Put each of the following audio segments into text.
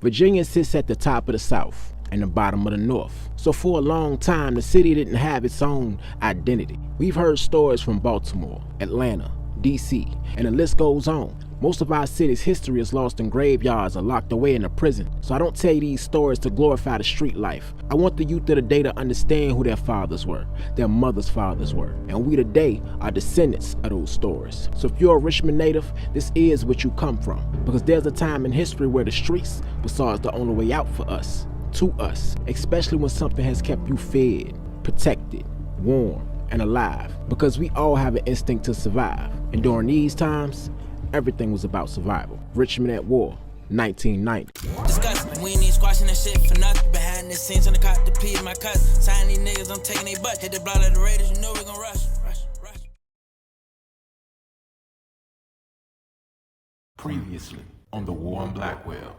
Virginia sits at the top of the South and the bottom of the North. So for a long time, the city didn't have its own identity. We've heard stories from Baltimore, Atlanta, DC, and the list goes on. Most of our city's history is lost in graveyards or locked away in a prison. So I don't tell you these stories to glorify the street life. I want the youth of the day to understand who their fathers were, their mothers' fathers were. And we today are descendants of those stories. So if you're a Richmond native, this is what you come from. Because there's a time in history where the streets was the only way out for us, to us, especially when something has kept you fed, protected, warm, and alive. Because we all have an instinct to survive. And during these times, everything was about survival. Richmond at War, 1990. Disgusting. We ain't even squashing that shit for nothing. Behind the scenes on the cop to please my cousin. Sign these niggas, I'm taking they butt. Hit the block of the Raiders, you know we gon' rush. Previously on the War on Blackwell.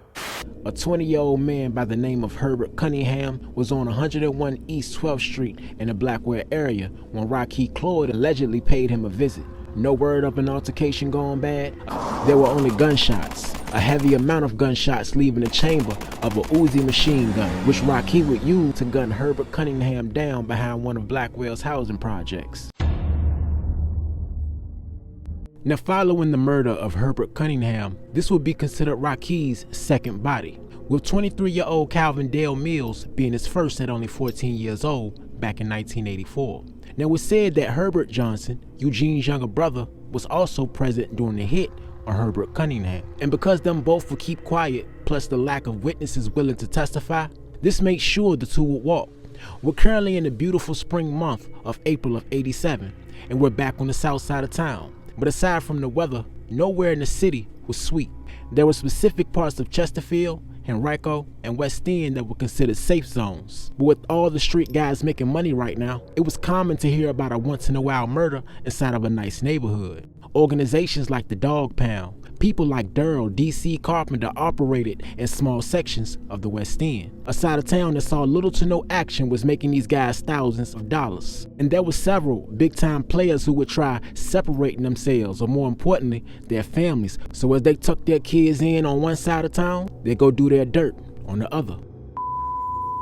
A 20-year-old man by the name of Herbert Cunningham was on 101 East 12th Street in the Blackwell area when Rakie Cloyd allegedly paid him a visit. No word of an altercation going bad. There were only gunshots, a heavy amount of gunshots leaving the chamber of a Uzi machine gun, which Rakie would use to gun Herbert Cunningham down behind one of Blackwell's housing projects. Now, following the murder of Herbert Cunningham, this would be considered Rakie's second body, with 23-year-old Calvin Dale Mills being his first at only 14 years old back in 1984. Now, it was said that Herbert Johnson, Eugene's younger brother, was also present during the hit on Herbert Cunningham. And because them both would keep quiet, plus the lack of witnesses willing to testify, this made sure the two would walk. We're currently in the beautiful spring month of April of '87, and we're back on the south side of town. But aside from the weather, nowhere in the city was sweet. There were specific parts of Chesterfield, Henrico, and West End that were considered safe zones. But with all the street guys making money right now, it was common to hear about a once-in-a-while murder inside of a nice neighborhood. Organizations like the Dog Pound, people like Daryl D.C. Carpenter operated in small sections of the West End. A side of town that saw little to no action was making these guys thousands of dollars. And there were several big-time players who would try separating themselves, or more importantly, their families. So as they tuck their kids in on one side of town, they go do their dirt on the other.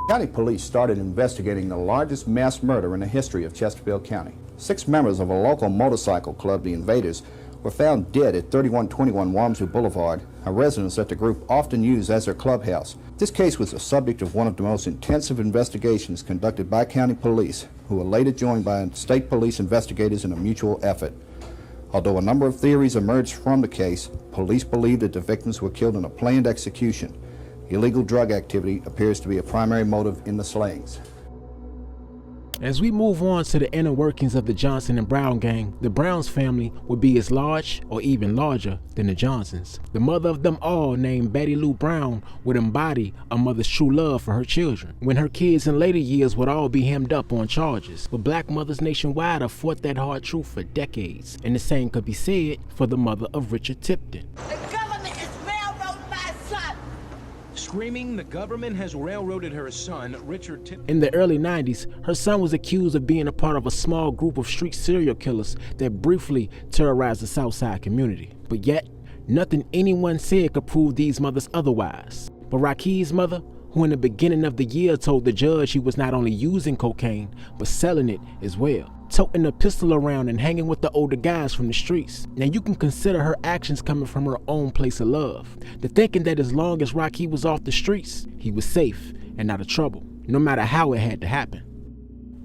County police started investigating the largest mass murder in the history of Chesterfield County. 6 members of a local motorcycle club, the Invaders, were found dead at 3121 Walmsley Boulevard, a residence that the group often used as their clubhouse. This case was the subject of one of the most intensive investigations conducted by county police, who were later joined by state police investigators in a mutual effort. Although a number of theories emerged from the case, police believe that the victims were killed in a planned execution. Illegal drug activity appears to be a primary motive in the slayings. As we move on to the inner workings of the Johnson and Brown gang, the Browns family would be as large or even larger than the Johnsons. The mother of them all, named Betty Lou Brown, would embody a mother's true love for her children, when her kids in later years would all be hemmed up on charges. But black mothers nationwide have fought that hard truth for decades, and the same could be said for the mother of Richard Tipton. Screaming the government has railroaded her son, Richard Tipton. In the early 90s, her son was accused of being a part of a small group of street serial killers that briefly terrorized the Southside community. But yet, nothing anyone said could prove these mothers otherwise. But Rakie's mother, who in the beginning of the year told the judge he was not only using cocaine, but selling it as well, toting a pistol around and hanging with the older guys from the streets. Now you can consider her actions coming from her own place of love. The thinking that as long as Rakie was off the streets, he was safe and out of trouble, no matter how it had to happen.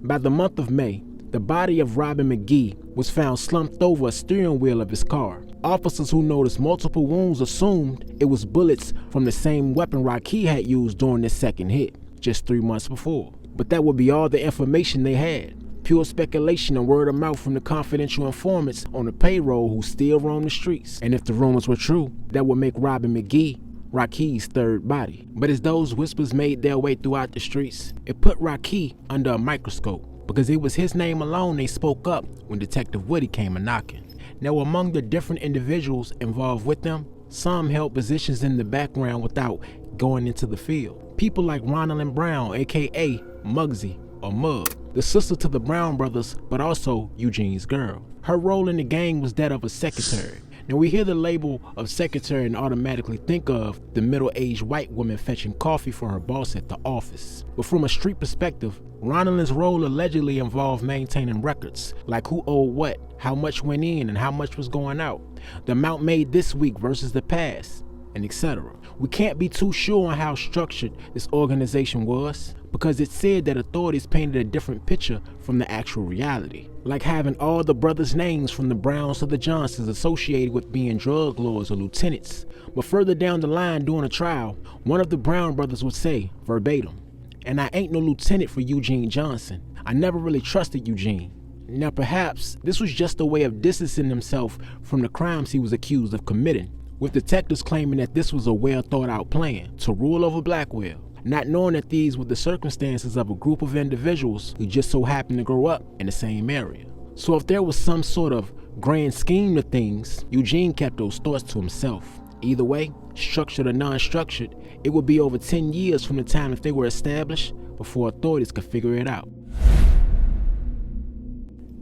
By the month of May, the body of Robin McGee was found slumped over a steering wheel of his car. Officers who noticed multiple wounds assumed it was bullets from the same weapon Rakie had used during this second hit, just 3 months before. But that would be all the information they had. Pure speculation and word of mouth from the confidential informants on the payroll who still roam the streets. And if the rumors were true, that would make Robin McGee Rakie's third body. But as those whispers made their way throughout the streets, it put Rakie under a microscope, because it was his name alone they spoke up when Detective Woody came a-knocking. Now, among the different individuals involved with them, some held positions in the background without going into the field. People like Ronald Brown, aka Muggsy or Mug, the sister to the Brown brothers, but also Eugene's girl. Her role in the gang was that of a secretary. Now we hear the label of secretary and automatically think of the middle-aged white woman fetching coffee for her boss at the office. But from a street perspective, Ronald's role allegedly involved maintaining records, like who owed what, how much went in and how much was going out, the amount made this week versus the past, and etc. We can't be too sure on how structured this organization was, because it said that authorities painted a different picture from the actual reality, like having all the brothers' names from the Browns to the Johnsons associated with being drug lords or lieutenants. But further down the line during a trial, one of the Brown brothers would say, verbatim, "And I ain't no lieutenant for Eugene Johnson. I never really trusted Eugene." Now perhaps this was just a way of distancing himself from the crimes he was accused of committing, with detectives claiming that this was a well thought out plan to rule over Blackwell, not knowing that these were the circumstances of a group of individuals who just so happened to grow up in the same area. So if there was some sort of grand scheme to things, Eugene kept those thoughts to himself. Either way, structured or non-structured, it would be over 10 years from the time that they were established before authorities could figure it out.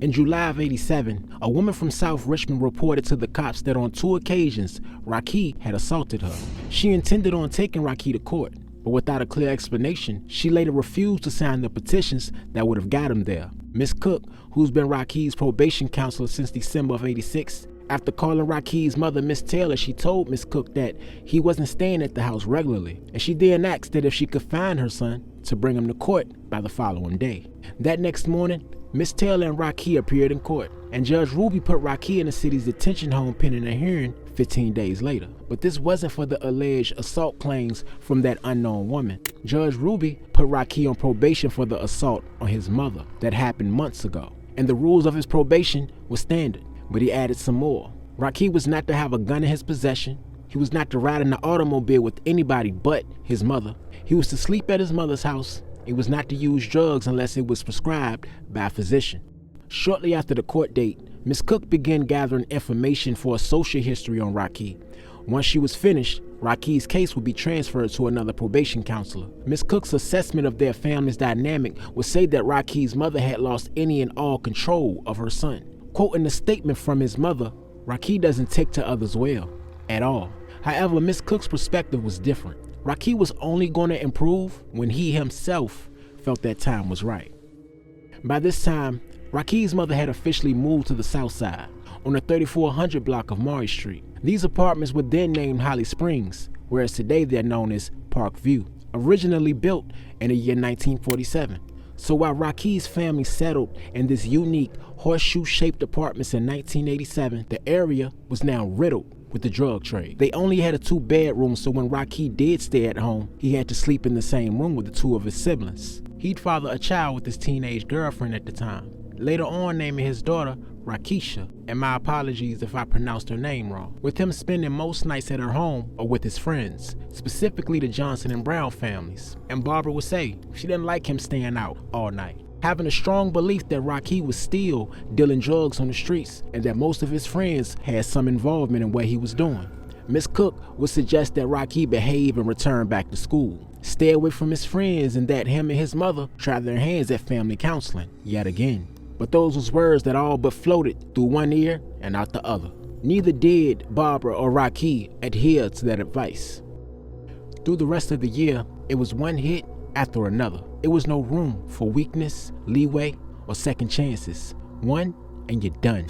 In July of '87, a woman from South Richmond reported to the cops that on 2 occasions, Rakie had assaulted her. She intended on taking Rakie to court, but without a clear explanation, she later refused to sign the petitions that would have got him there. Miss Cook, who's been Rakie's probation counselor since December of '86, after calling Rakie's mother, Miss Taylor, she told Miss Cook that he wasn't staying at the house regularly, and she then asked that if she could find her son to bring him to court by the following day. That next morning, Miss Taylor and Rakie appeared in court, and Judge Ruby put Rakie in the city's detention home pending a hearing 15 days later. But this wasn't for the alleged assault claims from that unknown woman. Judge Ruby put Rakie on probation for the assault on his mother that happened months ago, and the rules of his probation were standard, but he added some more. Rakie was not to have a gun in his possession. He was not to ride in the automobile with anybody but his mother. He was to sleep at his mother's house. He was not to use drugs unless it was prescribed by a physician. Shortly after the court date, Ms. Cook began gathering information for a social history on Rakie. Once she was finished, Rakie's case would be transferred to another probation counselor. Ms. Cook's assessment of their family's dynamic would say that Rakie's mother had lost any and all control of her son. Quoting a statement from his mother, Rakie doesn't take to others well, at all. However, Ms. Cook's perspective was different. Rakie was only going to improve when he himself felt that time was right. By this time, Rakie's mother had officially moved to the south side, on the 3400 block of Maury Street. These apartments were then named Holly Springs, whereas today they're known as Park View, originally built in the year 1947. So while Rakie's family settled in this unique horseshoe-shaped apartments in 1987, the area was now riddled with the drug trade. They only had a 2-bedroom, so when Rakie did stay at home, he had to sleep in the same room with the 2 of his siblings. He'd father a child with his teenage girlfriend at the time, later on naming his daughter Rakisha, and my apologies if I pronounced her name wrong, with him spending most nights at her home or with his friends, specifically the Johnson and Brown families. And Barbara would say she didn't like him staying out all night, having a strong belief that Rakie was still dealing drugs on the streets and that most of his friends had some involvement in what he was doing. Miss Cook would suggest that Rakie behave and return back to school, stay away from his friends, and that him and his mother try their hands at family counseling yet again. But those was words that all but floated through one ear and out the other. Neither did Barbara or Rakie adhere to that advice. Through the rest of the year, it was one hit after another. It was no room for weakness, leeway, or second chances. One and you're done.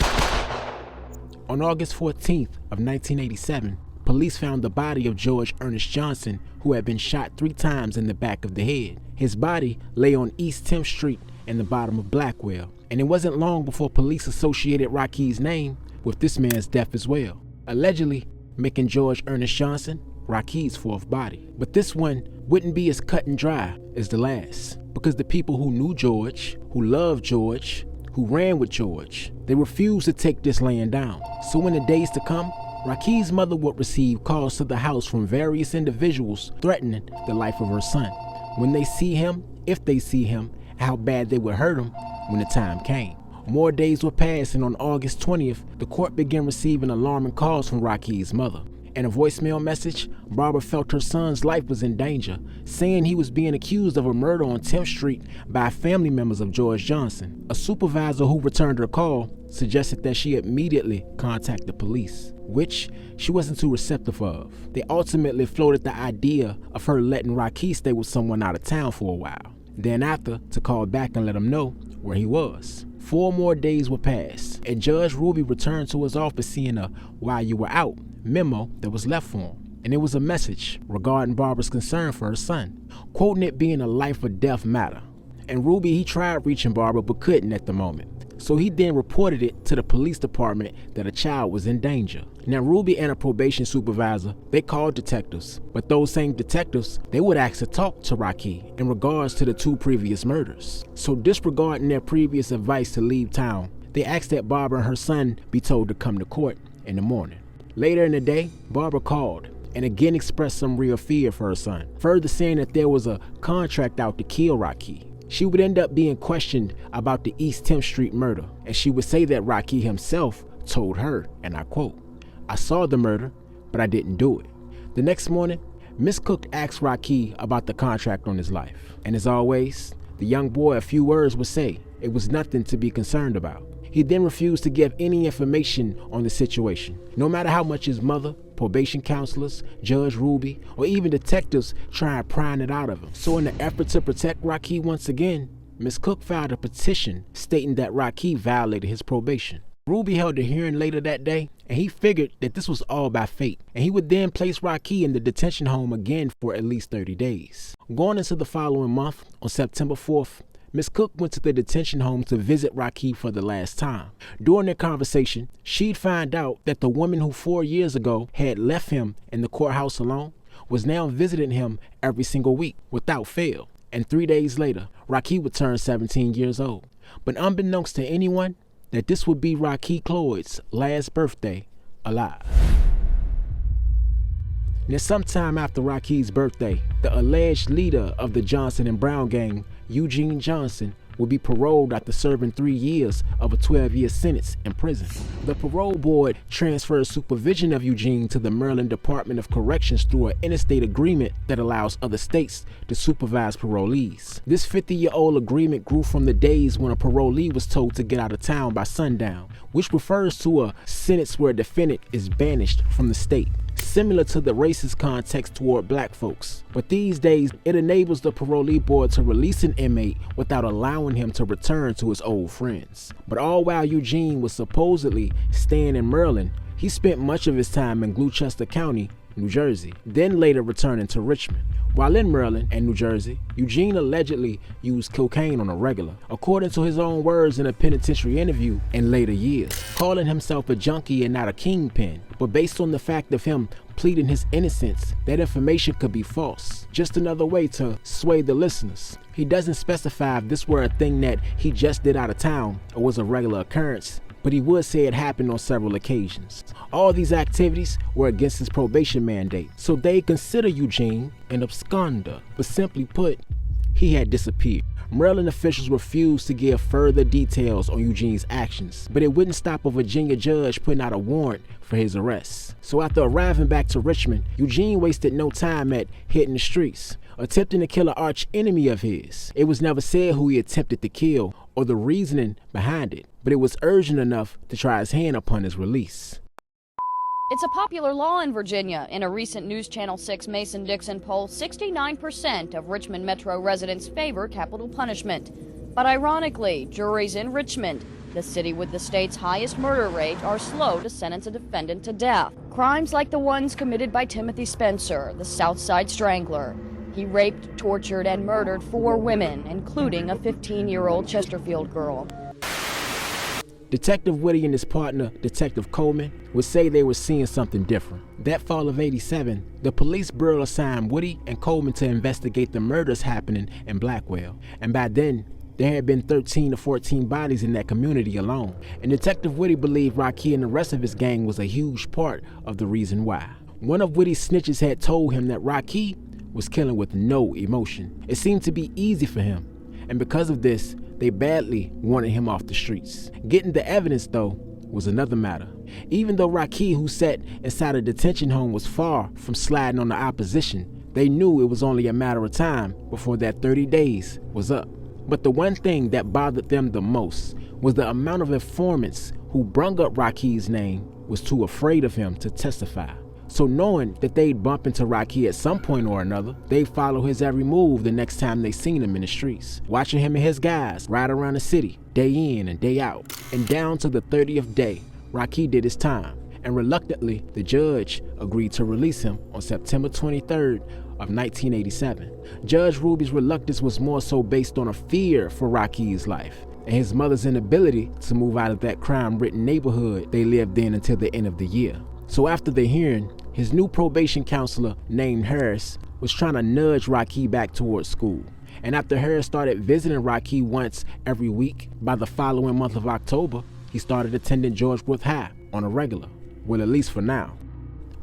On August 14th of 1987, police found the body of George Ernest Johnson, who had been shot 3 times in the back of the head. His body lay on East 10th Street in the bottom of Blackwell, and it wasn't long before police associated Rakie's name with this man's death as well, allegedly making George Ernest Johnson Rakie's 4th body. But this one wouldn't be as cut and dry as the last, because the people who knew George, who loved George, who ran with George, they refused to take this laying down. So in the days to come, Rakie's mother would receive calls to the house from various individuals threatening the life of her son. When they see him, if they see him, how bad they would hurt him when the time came. More days would pass, and on August 20th, the court began receiving alarming calls from Rakie's mother. In a voicemail message, Barbara felt her son's life was in danger, saying he was being accused of a murder on 10th Street by family members of George Johnson. A supervisor who returned her call suggested that she immediately contact the police. which she wasn't too receptive of. They ultimately floated the idea of her letting Rakie stay with someone out of town for a while, then after to call back and let him know where he was. 4 more days would pass, and Judge Ruby returned to his office seeing a "while you were out" memo that was left for him. And it was a message regarding Barbara's concern for her son, quoting it being a life or death matter. And Ruby, he tried reaching Barbara but couldn't at the moment. So he then reported it to the police department that a child was in danger. Now Ruby and a probation supervisor, they called detectives, but those same detectives, they would ask to talk to Rakie in regards to the 2 previous murders. So disregarding their previous advice to leave town, they asked that Barbara and her son be told to come to court in the morning. Later in the day, Barbara called and again expressed some real fear for her son, further saying that there was a contract out to kill Rakie. She would end up being questioned about the East 10th Street murder, and she would say that Rakie himself told her, and I quote, "I saw the murder, but I didn't do it." The next morning, Miss Cook asked Rakie about the contract on his life, and as always, the young boy a few words would say it was nothing to be concerned about. He then refused to give any information on the situation, no matter how much his mother, probation counselors, Judge Ruby, or even detectives tried prying it out of him. So in the effort to protect Rakie once again, Ms. Cook filed a petition stating that Rakie violated his probation. Ruby held a hearing later that day, and he figured that this was all by fate, and he would then place Rakie in the detention home again for at least 30 days. Going into the following month, on September 4th, Ms. Cook went to the detention home to visit Rakie for the last time. During their conversation, she'd find out that the woman who 4 years ago had left him in the courthouse alone was now visiting him every single week without fail. And 3 days later, Rakie would turn 17 years old. But unbeknownst to anyone, that this would be Rakie Cloyd's last birthday alive. Now, sometime after Rakie's birthday, the alleged leader of the Johnson and Brown gang, Eugene Johnson, would be paroled after serving 3 years of a 12-year sentence in prison. The parole board transferred supervision of Eugene to the Maryland Department of Corrections through an interstate agreement that allows other states to supervise parolees. This 50-year-old agreement grew from the days when a parolee was told to get out of town by sundown, which refers to a sentence where a defendant is banished from the state, similar to the racist context toward black folks. But these days, it enables the parolee board to release an inmate without allowing him to return to his old friends. But all while Eugene was supposedly staying in Maryland, he spent much of his time in Gloucester County, New Jersey, then later returning to Richmond. While in Maryland and New Jersey, Eugene allegedly used cocaine on a regular, according to his own words in a penitentiary interview in later years, calling himself a junkie and not a kingpin. But based on the fact of him pleading his innocence, that information could be false. Just another way to sway the listeners. He doesn't specify if this were a thing that he just did out of town or was a regular occurrence, but he would say it happened on several occasions. All these activities were against his probation mandate, so they consider Eugene an absconder, but simply put, he had disappeared. Maryland officials refused to give further details on Eugene's actions, but it wouldn't stop a Virginia judge putting out a warrant for his arrest. So after arriving back to Richmond, Eugene wasted no time at hitting the streets, attempting to kill an arch enemy of his. It was never said who he attempted to kill or the reasoning behind it, but it was urgent enough to try his hand upon his release. It's a popular law in Virginia. In a recent News Channel 6 Mason-Dixon poll, 69% of Richmond Metro residents favor capital punishment. But ironically, juries in Richmond, the city with the state's highest murder rate, are slow to sentence a defendant to death. Crimes like the ones committed by Timothy Spencer, the Southside Strangler. He raped, tortured, and murdered 4 women, including a 15-year-old Chesterfield girl. Detective Whitty and his partner, Detective Coleman, would say they were seeing something different. That fall of '87, the police bureau assigned Whitty and Coleman to investigate the murders happening in Blackwell, and by then, there had been 13 to 14 bodies in that community alone. And Detective Whitty believed Rakie and the rest of his gang was a huge part of the reason why. One of Whitty's snitches had told him that Rakie was killing with no emotion. It seemed to be easy for him, and because of this, they badly wanted him off the streets. Getting the evidence, though, was another matter. Even though Rakie, who sat inside a detention home, was far from sliding on the opposition, they knew it was only a matter of time before that 30 days was up. But the one thing that bothered them the most was the amount of informants who brung up Rakie's name was too afraid of him to testify. So knowing that they'd bump into Rakie at some point or another, they'd follow his every move the next time they seen him in the streets, watching him and his guys ride around the city, day in and day out. And down to the 30th day, Rakie did his time, and reluctantly, the judge agreed to release him on September 23rd of 1987. Judge Ruby's reluctance was more so based on a fear for Rakie's life, and his mother's inability to move out of that crime-ridden neighborhood they lived in until the end of the year. So after the hearing, his new probation counselor named Harris was trying to nudge Rakie back towards school. And after Harris started visiting Rakie once every week, by the following month of October, he started attending George Worth High on a regular, well, at least for now.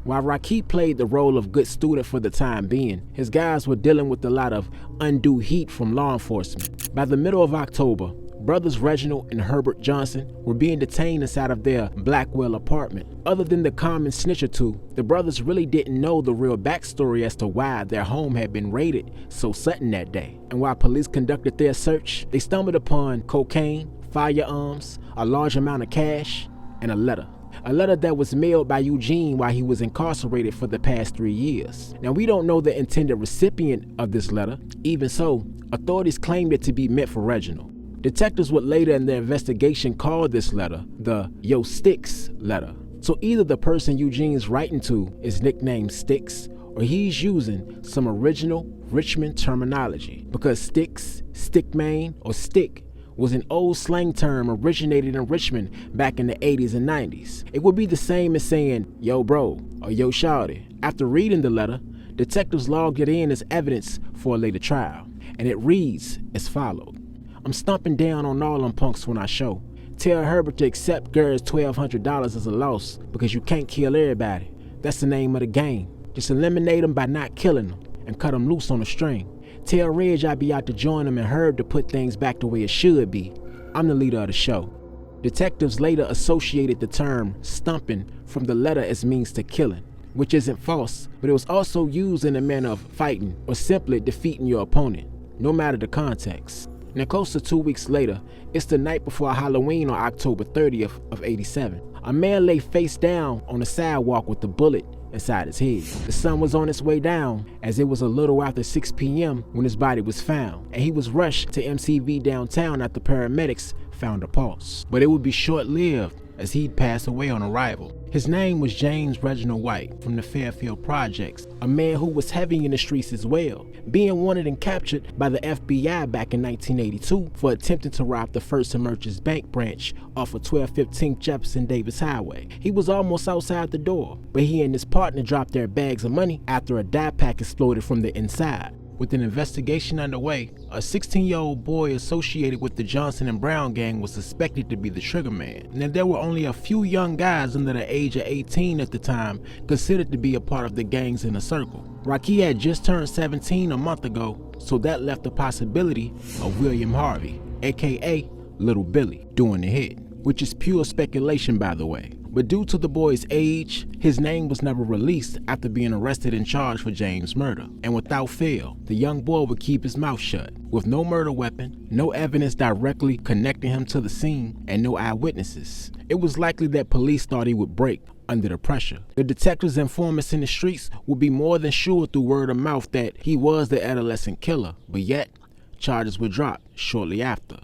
While Rakie played the role of good student for the time being, his guys were dealing with a lot of undue heat from law enforcement. By the middle of October, brothers Reginald and Herbert Johnson were being detained inside of their Blackwell apartment. Other than the common snitch or two, the brothers really didn't know the real backstory as to why their home had been raided so sudden that day. And while police conducted their search, they stumbled upon cocaine, firearms, a large amount of cash, and a letter. A letter that was mailed by Eugene while he was incarcerated for the past 3 years. Now, we don't know the intended recipient of this letter. Even so, authorities claimed it to be meant for Reginald. Detectives would later in their investigation call this letter the Yo Sticks letter. So either the person Eugene's writing to is nicknamed Sticks, or he's using some original Richmond terminology, because Sticks, Stickman, or Stick was an old slang term originated in Richmond back in the 80s and 90s. It would be the same as saying, yo bro, or yo shawty. After reading the letter, detectives logged it in as evidence for a later trial, and it reads as follows. I'm stomping down on all them punks when I show. Tell Herbert to accept Ger's $1,200 as a loss, because you can't kill everybody. That's the name of the game. Just eliminate them by not killing them, and cut them loose on a string. Tell Reg I'll be out to join him and Herb to put things back the way it should be. I'm the leader of the show. Detectives later associated the term stumping from the letter as means to killing, which isn't false, but it was also used in the manner of fighting or simply defeating your opponent, no matter the context. Now, close to 2 weeks later, it's the night before Halloween on October 30th of '87. A man lay face down on the sidewalk with a bullet inside his head. The sun was on its way down, as it was a little after 6 p.m. when his body was found, and he was rushed to MCV downtown after paramedics found a pulse. But it would be short-lived, as he'd pass away on arrival. His name was James Reginald White from the Fairfield Projects, a man who was heavy in the streets as well, being wanted and captured by the FBI back in 1982 for attempting to rob the First Emergence Bank branch off of 1215 Jefferson Davis Highway. He was almost outside the door, but he and his partner dropped their bags of money after a dye pack exploded from the inside. With an investigation underway, a 16-year-old boy associated with the Johnson and Brown gang was suspected to be the triggerman. Now, there were only a few young guys under the age of 18 at the time considered to be a part of the gang's inner circle. Rakie had just turned 17 a month ago, so that left the possibility of William Harvey, aka Little Billy, doing the hit, which is pure speculation, by the way. But due to the boy's age, his name was never released after being arrested and charged for James' murder. And without fail, the young boy would keep his mouth shut. With no murder weapon, no evidence directly connecting him to the scene, and no eyewitnesses, it was likely that police thought he would break under the pressure. The detectives and informants in the streets would be more than sure through word of mouth that he was the adolescent killer, but yet, charges were dropped shortly after.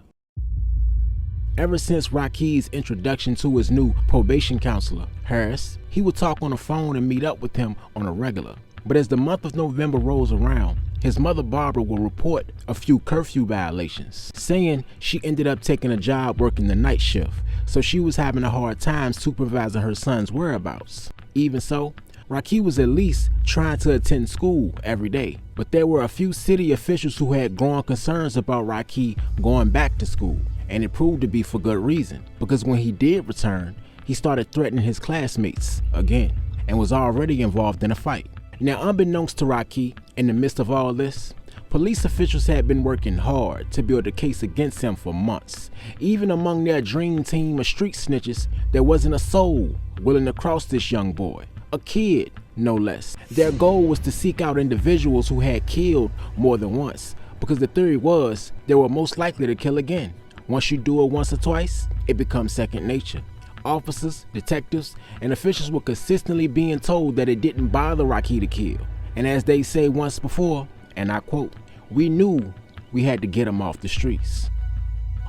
Ever since Rakie's introduction to his new probation counselor, Harris, he would talk on the phone and meet up with him on a regular. But as the month of November rolls around, his mother Barbara will report a few curfew violations, saying she ended up taking a job working the night shift, so she was having a hard time supervising her son's whereabouts. Even so, Rakie was at least trying to attend school every day, but there were a few city officials who had growing concerns about Rakie going back to school. And it proved to be for good reason, because when he did return, he started threatening his classmates again, and was already involved in a fight. Now, unbeknownst to Rakie, in the midst of all this, police officials had been working hard to build a case against him for months. Even among their dream team of street snitches, there wasn't a soul willing to cross this young boy, a kid no less. Their goal was to seek out individuals who had killed more than once, because the theory was they were most likely to kill again. Once you do it once or twice, it becomes second nature. Officers, detectives, and officials were consistently being told that it didn't bother Rakie to kill. And as they say once before, and I quote, "We knew we had to get him off the streets."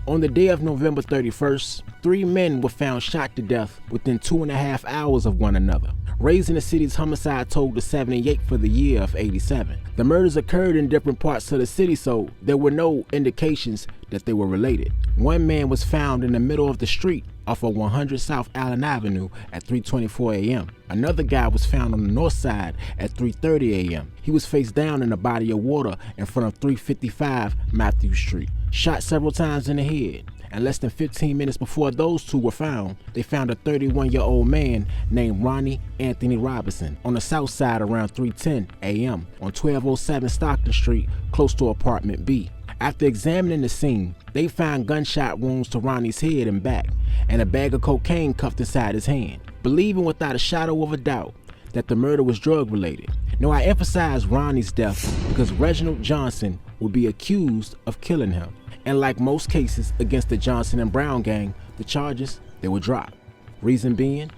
On the day of November 31st, 3 men were found shot to death within 2.5 hours of one another, raising the city's homicide total to 78 for the year of 87. The murders occurred in different parts of the city, so there were no indications that they were related. One man was found in the middle of the street off of 100 South Allen Avenue at 3:24 a.m. Another guy was found on the north side at 3:30 a.m. He was face down in a body of water in front of 355 Matthews Street, shot several times in the head. And less than 15 minutes before those two were found, they found a 31-year-old man named Ronnie Anthony Robinson on the south side around 3:10 a.m. on 1207 Stockton Street, close to apartment B. After examining the scene, they found gunshot wounds to Ronnie's head and back, and a bag of cocaine cuffed inside his hand, believing without a shadow of a doubt that the murder was drug-related. Now, I emphasize Ronnie's death because Reginald Johnson would be accused of killing him. And like most cases against the Johnson and Brown gang, the charges, they were dropped. Reason being,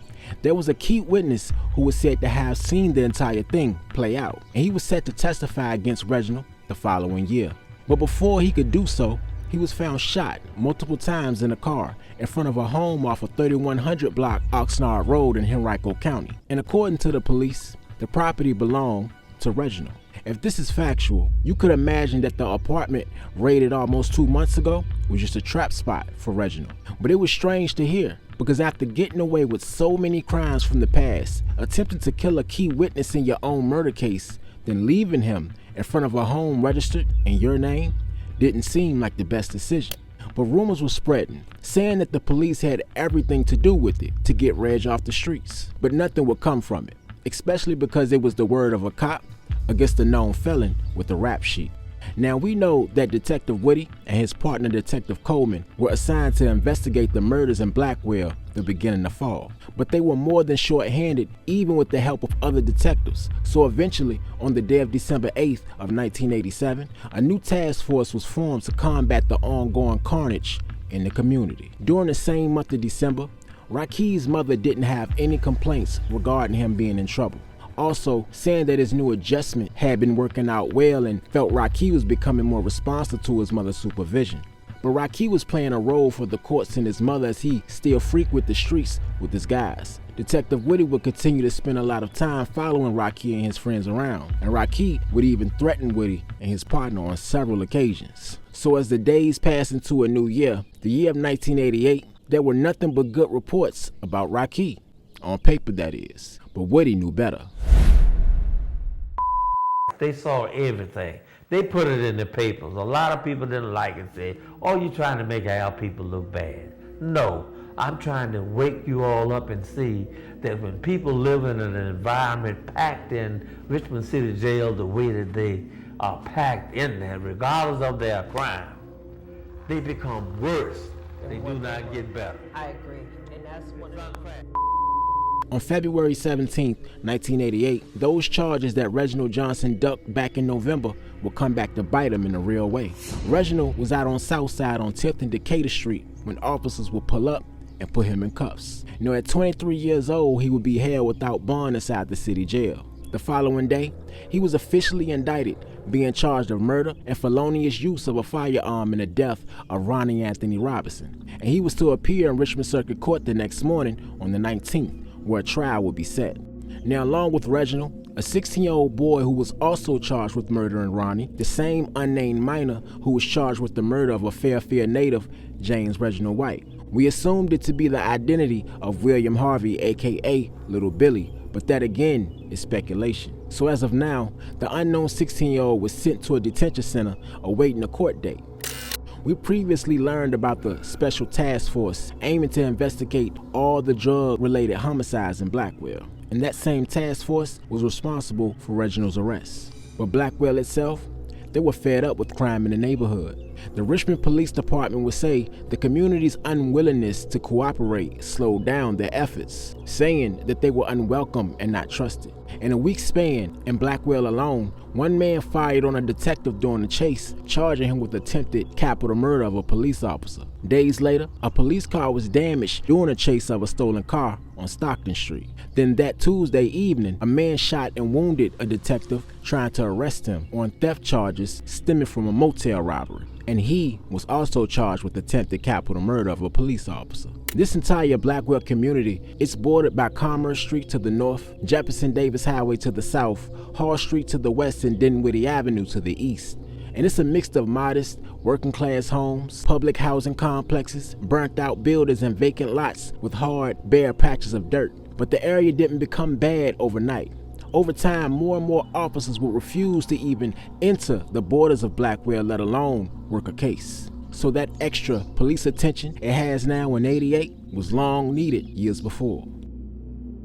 there was a key witness who was said to have seen the entire thing play out, and he was set to testify against Reginald the following year. But before he could do so, he was found shot multiple times in a car in front of a home off of 3100 block Oxnard Road in Henrico County. And according to the police, the property belonged to Reginald. If this is factual, you could imagine that the apartment raided almost 2 months ago was just a trap spot for Reginald. But it was strange to hear, because after getting away with so many crimes from the past, attempting to kill a key witness in your own murder case, then leaving him in front of a home registered in your name didn't seem like the best decision. But rumors were spreading, saying that the police had everything to do with it to get Reg off the streets. But nothing would come from it, especially because it was the word of a cop against a known felon with a rap sheet. Now, we know that Detective Whitty and his partner Detective Coleman were assigned to investigate the murders in Blackwell the beginning of fall, but they were more than short-handed even with the help of other detectives. So eventually, on the day of December 8th of 1987, a new task force was formed to combat the ongoing carnage in the community. During the same month of December, Rakie's mother didn't have any complaints regarding him being in trouble, also saying that his new adjustment had been working out well and felt Rakie was becoming more responsive to his mother's supervision. But Rakie was playing a role for the courts and his mother as he still frequented the streets with his guys. Detective Whitty would continue to spend a lot of time following Rakie and his friends around, and Rakie would even threaten Whitty and his partner on several occasions. So as the days passed into a new year, the year of 1988, there were nothing but good reports about Rakie. On paper, that is. But Whitty knew better. They saw everything. They put it in the papers. A lot of people didn't like it, said, "Oh, you're trying to make our people look bad." No, I'm trying to wake you all up and see that when people live in an environment packed in Richmond City Jail the way that they are packed in there, regardless of their crime, they become worse. They do not get better. I agree, and that's one of the... On February 17, 1988, those charges that Reginald Johnson ducked back in November would come back to bite him in a real way. Reginald was out on Southside on 10th and Decatur Street when officers would pull up and put him in cuffs. At 23 years old, he would be held without bond inside the city jail. The following day, he was officially indicted, being charged of murder and felonious use of a firearm in the death of Ronnie Anthony Robinson. And he was to appear in Richmond Circuit Court the next morning on the 19th, where a trial would be set. Now, along with Reginald, a 16-year-old boy who was also charged with murdering Ronnie, the same unnamed minor who was charged with the murder of a Fairfield native, James Reginald White. We assumed it to be the identity of William Harvey, aka Little Billy, but that again is speculation. So as of now, the unknown 16-year-old was sent to a detention center awaiting a court date. We previously learned about the special task force aiming to investigate all the drug-related homicides in Blackwell, and that same task force was responsible for Reginald's arrest. But Blackwell itself, they were fed up with crime in the neighborhood, The Richmond Police Department would say the community's unwillingness to cooperate slowed down their efforts, saying that they were unwelcome and not trusted. In a week's span, in Blackwell alone, one man fired on a detective during the chase, charging him with attempted capital murder of a police officer. Days later, a police car was damaged during a chase of a stolen car on Stockton Street. Then that Tuesday evening, a man shot and wounded a detective trying to arrest him on theft charges stemming from a motel robbery. And he was also charged with attempted capital murder of a police officer. This entire Blackwell community is bordered by Commerce Street to the north, Jefferson Davis Highway to the south, Hall Street to the west, and Dinwiddie Avenue to the east. And it's a mix of modest, working-class homes, public housing complexes, burnt-out buildings, and vacant lots with hard, bare patches of dirt. But the area didn't become bad overnight. Over time, more and more officers would refuse to even enter the borders of Blackwell, let alone work a case. So that extra police attention it has now in '88 was long needed years before.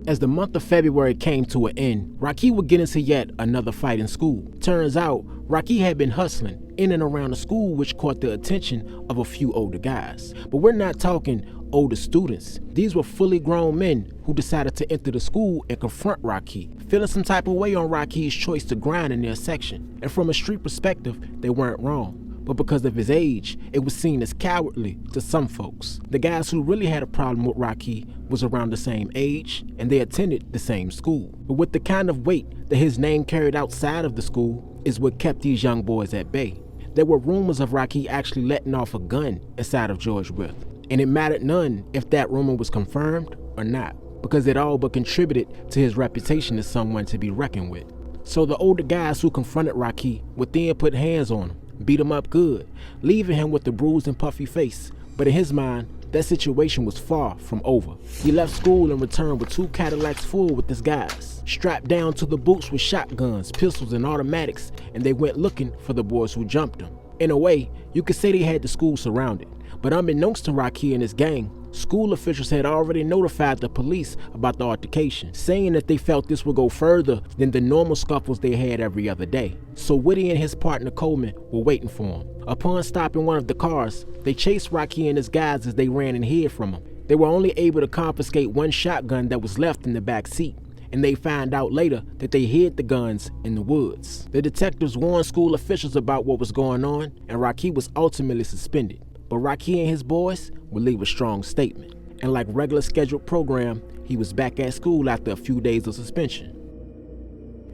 As the month of February came to an end, Rakie would get into yet another fight in school. Turns out, Rakie had been hustling in and around the school, which caught the attention of a few older guys. But we're not talking older students. These were fully grown men who decided to enter the school and confront Rakie, feeling some type of way on Rakie's choice to grind in their section. And from a street perspective, they weren't wrong. But because of his age, it was seen as cowardly to some folks. The guys who really had a problem with Rakie was around the same age, and they attended the same school. But with the kind of weight that his name carried outside of the school is what kept these young boys at bay. There were rumors of Rakie actually letting off a gun inside of George Wythe, and it mattered none if that rumor was confirmed or not, because it all but contributed to his reputation as someone to be reckoned with. So the older guys who confronted Rakie would then put hands on him, beat him up good, leaving him with a bruised and puffy face. But in his mind, that situation was far from over. He left school and returned with 2 Cadillacs full with his guys, strapped down to the boots with shotguns, pistols, and automatics, and they went looking for the boys who jumped him. In a way, you could say they had the school surrounded. But unbeknownst to Rakie and his gang, school officials had already notified the police about the altercation, saying that they felt this would go further than the normal scuffles they had every other day. So Woody and his partner Coleman were waiting for him. Upon stopping one of the cars, they chased Rakie and his guys as they ran and hid from him. They were only able to confiscate 1 shotgun that was left in the back seat, and they found out later that they hid the guns in the woods. The detectives warned school officials about what was going on, and Rakie was ultimately suspended. But Rakie and his boys would leave a strong statement. And like regular scheduled program, he was back at school after a few days of suspension.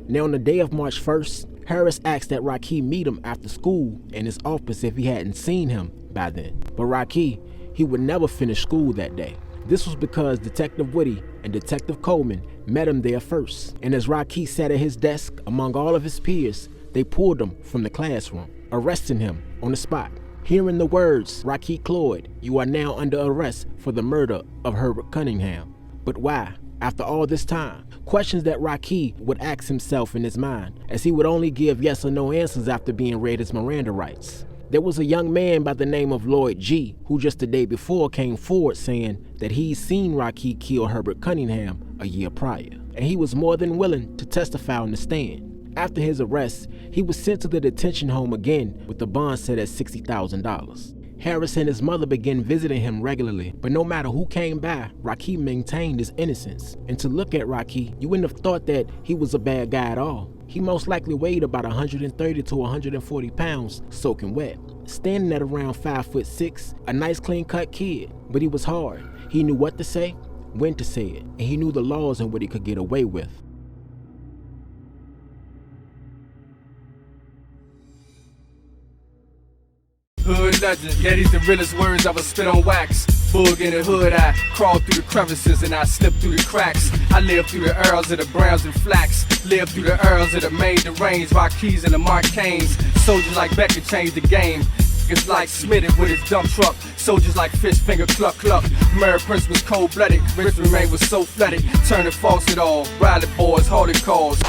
Now on the day of March 1st, Harris asked that Rakie meet him after school in his office if he hadn't seen him by then. But Rakie, he would never finish school that day. This was because Detective Woody and Detective Coleman met him there first. And as Rakie sat at his desk among all of his peers, they pulled him from the classroom, arresting him on the spot. Hearing the words, "Rakie Cloyd, you are now under arrest for the murder of Herbert Cunningham." But why? After all this time? Questions that Rakie would ask himself in his mind, as he would only give yes or no answers after being read his Miranda rights. There was a young man by the name of Lloyd G, who just the day before came forward saying that he'd seen Rakie kill Herbert Cunningham a year prior, and he was more than willing to testify on the stand. After his arrest, he was sent to the detention home again with the bond set at $60,000. Harris and his mother began visiting him regularly, but no matter who came by, Rakie maintained his innocence. And to look at Rakie, you wouldn't have thought that he was a bad guy at all. He most likely weighed about 130 to 140 pounds, soaking wet, standing at around 5'6", a nice clean-cut kid. But he was hard. He knew what to say, when to say it, and he knew the laws and what he could get away with. Hood legend, yeah, these the realest words I was spit on wax. Boog in the hood, I crawl through the crevices and I slip through the cracks. I live through the earls of the browns and flax. Live through the earls of the made the range, Rakies and the Marcanes. Soldiers like Becker changed the game. It's like Smitty with his dump truck. Soldiers like Fish Finger Cluck Cluck. Murder Prince was cold-blooded. Richmond Ray was so flooded. Turning false at all. Riley boys, Hardy calls.